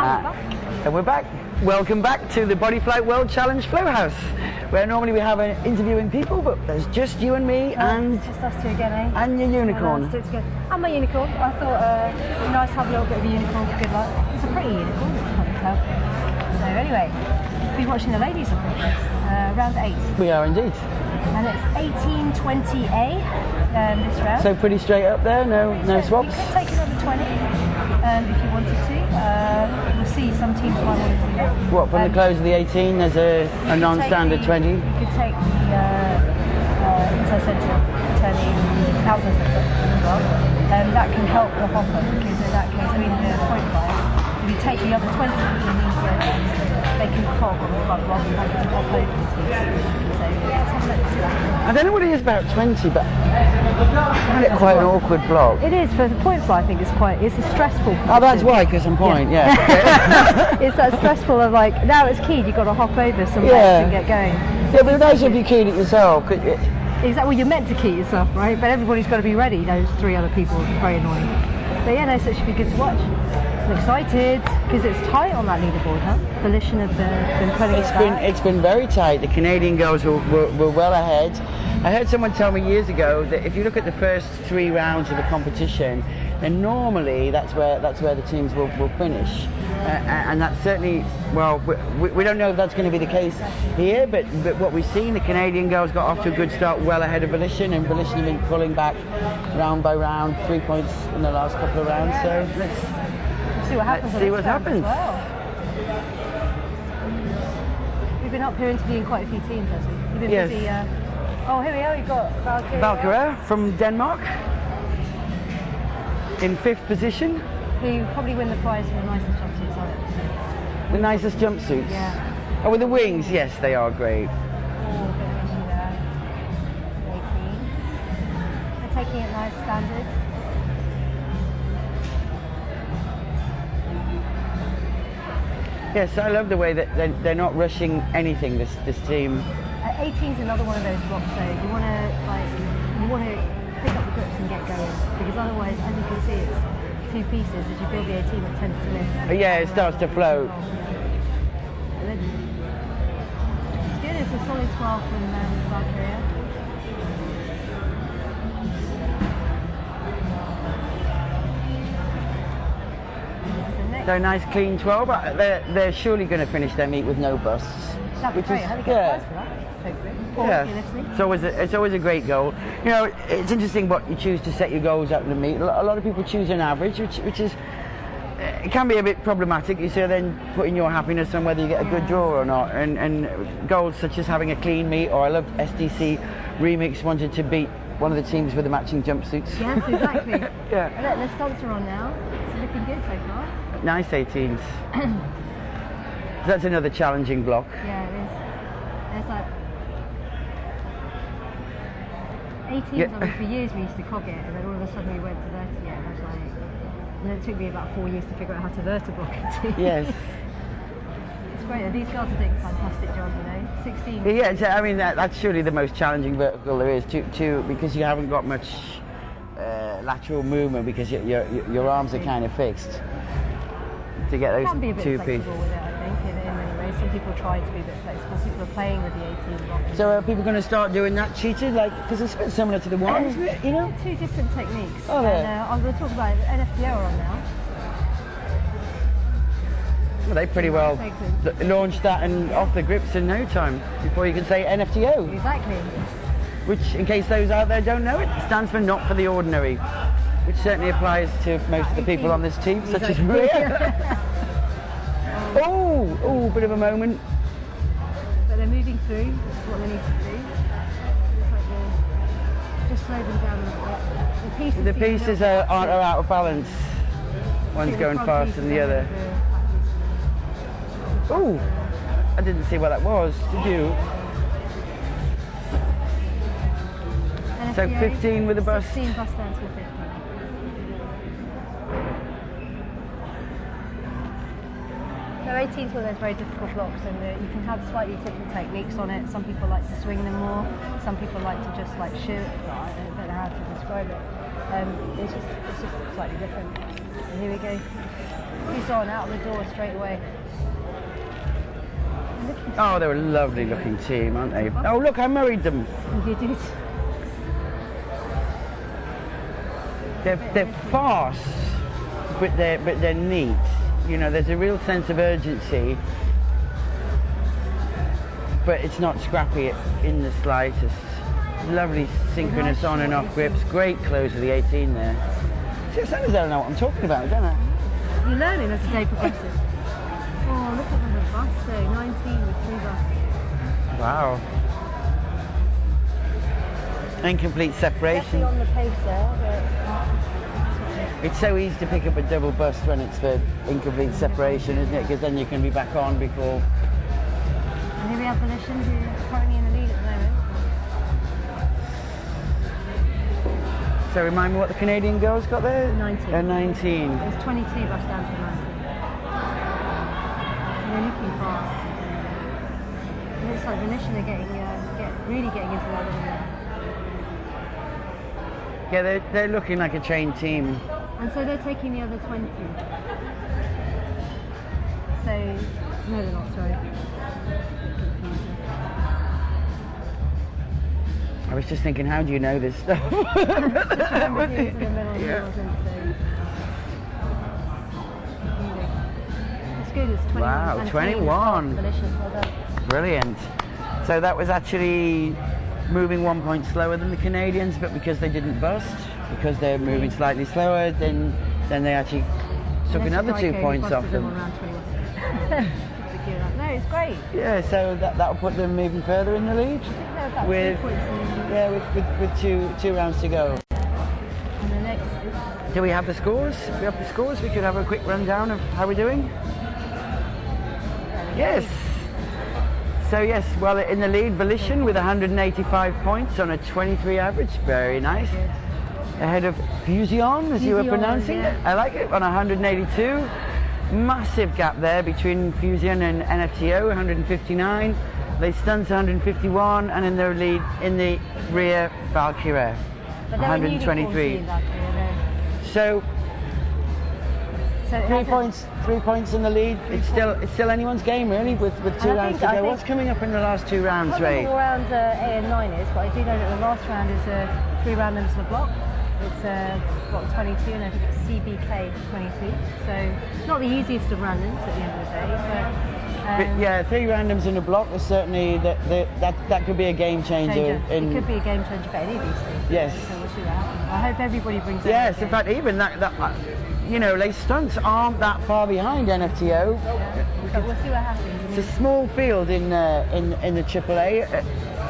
And we're back. Welcome back to the Body Flight World Challenge Flow House, where normally we have interviewing people, but there's just you and me and... Just us two again, eh? And your unicorn. And my unicorn. I thought it'd be nice to have a little bit of a unicorn for good luck. It's a pretty unicorn, it's hard to tell. So anyway, we'll be watching the ladies, I think. Round 8. We are indeed. And it's 18-20A this round. So pretty straight up there, no swaps? You could take another 20 if you wanted to. We'll see, some teams might want to do that. What, from the close of the 18, there's a non-standard 20? You could take the inside centre, turning outside centre as well. That can help the hopper, because in that case, I mean the point flight, if you take the other 20, it means that they can cog on the front rather than having to hop over the teams. I don't know what it is about 20, but I find it quite an awkward block. It is, for the point fly, I think it's a stressful. Oh, that's why, because I'm point, yeah. It's that stressful of like, now it's keyed, you've got to hop over some and get going. Yeah, but it's nice if you keyed it yourself. Exactly, well, you're meant to key yourself, right? But everybody's got to be ready, those 3 other people, it's very annoying. But yeah, no, so it should be good to watch. I'm excited because it's tight on that leaderboard, huh? Volition have been pulling it back. It's been very tight. The Canadian girls were well ahead. I heard someone tell me years ago that if you look at the first 3 rounds of a competition, then normally that's where the teams will finish. And that's certainly, well, we don't know if that's going to be the case here, but what we've seen, the Canadian girls got off to a good start, well ahead of Volition, and Volition have been pulling back round by round, 3 points in the last couple of rounds. So let's see what happens. See what happens. Well. We've been up here interviewing quite a few teams, actually. You've been busy. Oh, here we are. We've got Valkyrie from Denmark in 5th position. Who probably win the prize for the nicest jumpsuits, aren't it? The nicest jumpsuits? Yeah. Oh, with the wings, yes, they are great. Oh, there. 18. They're taking it nice standard. Yes, I love the way that they're not rushing anything. This team. 18 is another one of those blocks. So you want to pick up the grips and get going, because otherwise, as you can see, it's 2 pieces. As you build the 18, it tends to lift. Yeah, it starts to float. It's good. It's a solid 12 from Valkyria. So nice clean 12, but they're surely going to finish their meet with no busts. Which is, yeah. It's always a great goal. You know, it's interesting what you choose to set your goals out in the meet. A lot of people choose an average, which is it can be a bit problematic. You see, then putting your happiness on whether you get a good draw or not. And goals such as having a clean meet, or I love SDC Remix wanted to beat one of the teams with the matching jumpsuits. Yes, exactly. Yeah. Look, the stunts are on now. It's looking good so far. Nice 18s. That's another challenging block. Yeah, it is. It's like 18s, I mean, for years we used to cog it, and then all of a sudden we went to vert again. I was like, and then it took me about 4 years to figure out how to vert a block it. Yes. It's great. These girls are doing a fantastic job, you know. 16. Yeah, I mean that's surely the most challenging vertical there is, because you haven't got much lateral movement, because your arms are kind of fixed. To get those 2 pieces. With it, I think, in many ways. Some people try to be a bit flexible. People are playing with the 18 block. So are people going to start doing that cheated, because it's a bit similar to the one, isn't it? You know, 2 different techniques. Oh, and I'm going to talk about it. NFTO are on now. Well, they pretty well launched that and off the grips in no time before you can say NFTO. Exactly. Which, in case those out there don't know it, stands for Not for the Ordinary, which certainly applies to most of the people on this team, such as Maria. Oh, bit of a moment. But they're moving through. That's what they need to do. It's like just slow them down a little bit. The pieces are out of balance. One's going faster than the other. Oh, I didn't see what that was. Did you? So 15 with a bust. 16 bust down to 15. So 18 is one of those very difficult blocks, and you can have slightly different techniques on it. Some people like to swing them more. Some people like to just like shoot. I don't know how to describe it. it's just slightly different. And here we go. He's on out the door straight away. Oh, they're a lovely looking team, aren't they? Oh, look, I married them. You did. They're fast, but they're neat. You know, there's a real sense of urgency, but it's not scrappy in the slightest. Lovely synchronous on and off grips. Great close of the 18 there. See, as soon as I know what I'm talking about, don't I? You're learning as the day progresses. Oh, look at the bus though. 19 with 3 buses. Wow. Incomplete separation. Definitely on the pace there, but it's so easy to pick up a double bust when it's for incomplete separation, isn't it? Because then you can be back on before. And here we have Volition, who's currently in the lead at the moment. So remind me what the Canadian girls got there? 19. 19. It's 22 bus down to 19. They're looking fast. It looks like Volition are really getting into that rhythm now. Yeah, they're looking like a trained team. And so they're taking the other 20. So, no they're not, sorry. I was just thinking, how do you know this stuff? Yeah. It's good, it's 21. Wow, and 21. Delicious, well done. Brilliant. So that was actually moving 1 point slower than the Canadians, but because they didn't bust, because they're moving slightly slower, then they actually took another 2 points off them. No, it's great. Yeah, so that'll put them even further in the lead. With 2 points in the lead. yeah, with two rounds to go. And the next Do we have the scores? If we have the scores, we could have a quick rundown of how we're doing. Yes. So yes, well, in the lead, Volition with 185 points on a 23 average. Very nice. Ahead of Fusion, as you were pronouncing it. I like it, on 182. Massive gap there between Fusion and NFTO, 159. Les Stunts 151, and in their lead, in the rear, Valkyrie, 123. So 3 points in the lead. It's still anyone's game really, with 2 rounds to go. What's coming up in the last 2 rounds, Ray? I don't know what round A and 9 is, but I do know that the last round is 3 randoms in a block. It's block 22, and I think it's CBK 22. So not the easiest of randoms at the end of the day, but yeah, 3 randoms in a block is certainly that could be a game changer. It could be a game changer for any of these things. Yes. So we'll see what happens. I hope everybody brings. Yes, in fact, even that you know, Les Stunts aren't that far behind NFTO. Yeah. But we'll see what happens. It's a small field in the AAA,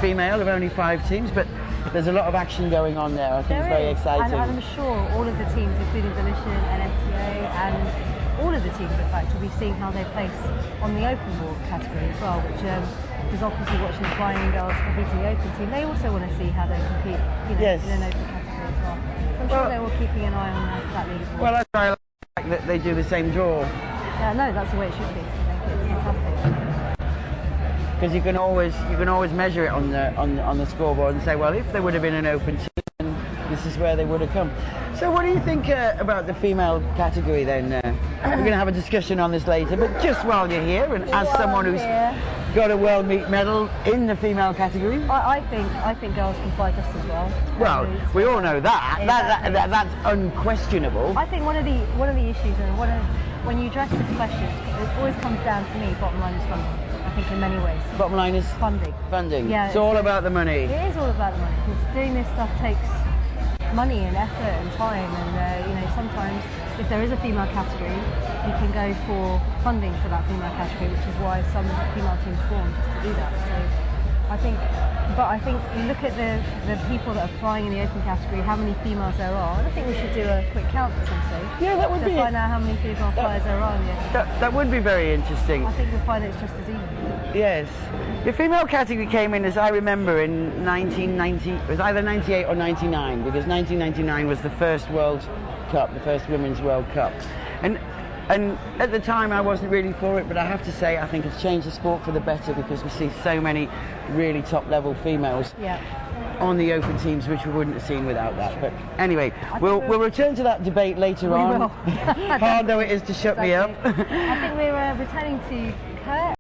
female of only 5 teams, but there's a lot of action going on there. I think it's very exciting. And I'm sure all of the teams, including Volition, NFTA, and all of the teams, in fact, will be seeing how they place on the open board category as well, which is obviously watching the Flying Girls competing the open team. They also want to see how they compete, in an open category as well. So I'm sure they're all keeping an eye on that leaderboard. Well, that's why I like that they do the same draw. Yeah, no, that's the way it should be. I think it's fantastic. Because you can always measure it on the scoreboard and say, well, if there would have been an open team, this is where they would have come. So what do you think about the female category then? We're going to have a discussion on this later, but just while you're here, and as someone who's got a world meet medal in the female category, I think girls can fly just as well. Well, we all know that. Exactly. That's unquestionable. I think one of the issues, and when you address this question, it always comes down to me. Bottom line is funding. I think in many ways. Bottom line is funding. Funding. Yeah, it's all about the money. It is all about the money, because doing this stuff takes money and effort and time, and sometimes if there is a female category, you can go for funding for that female category, which is why some female teams form, just to do that. So I think you look at the people that are flying in the open category, how many females there are, and I think we should do a quick count at some stage. Yeah, that would to find out how many female flyers there are in the open category. That would be very interesting. I think you'll find it's just as even. Yes. The female category came in, as I remember, in 1990, it was either 98 or 99, because 1999 was the first World Cup, the first Women's World Cup. And at the time I wasn't really for it, but I have to say I think it's changed the sport for the better, because we see so many really top level females. Yeah. on the open teams, which we wouldn't have seen without that. But anyway, we'll return to that debate later on. will. Hard though it is to shut me up. I think we're returning to Kurt.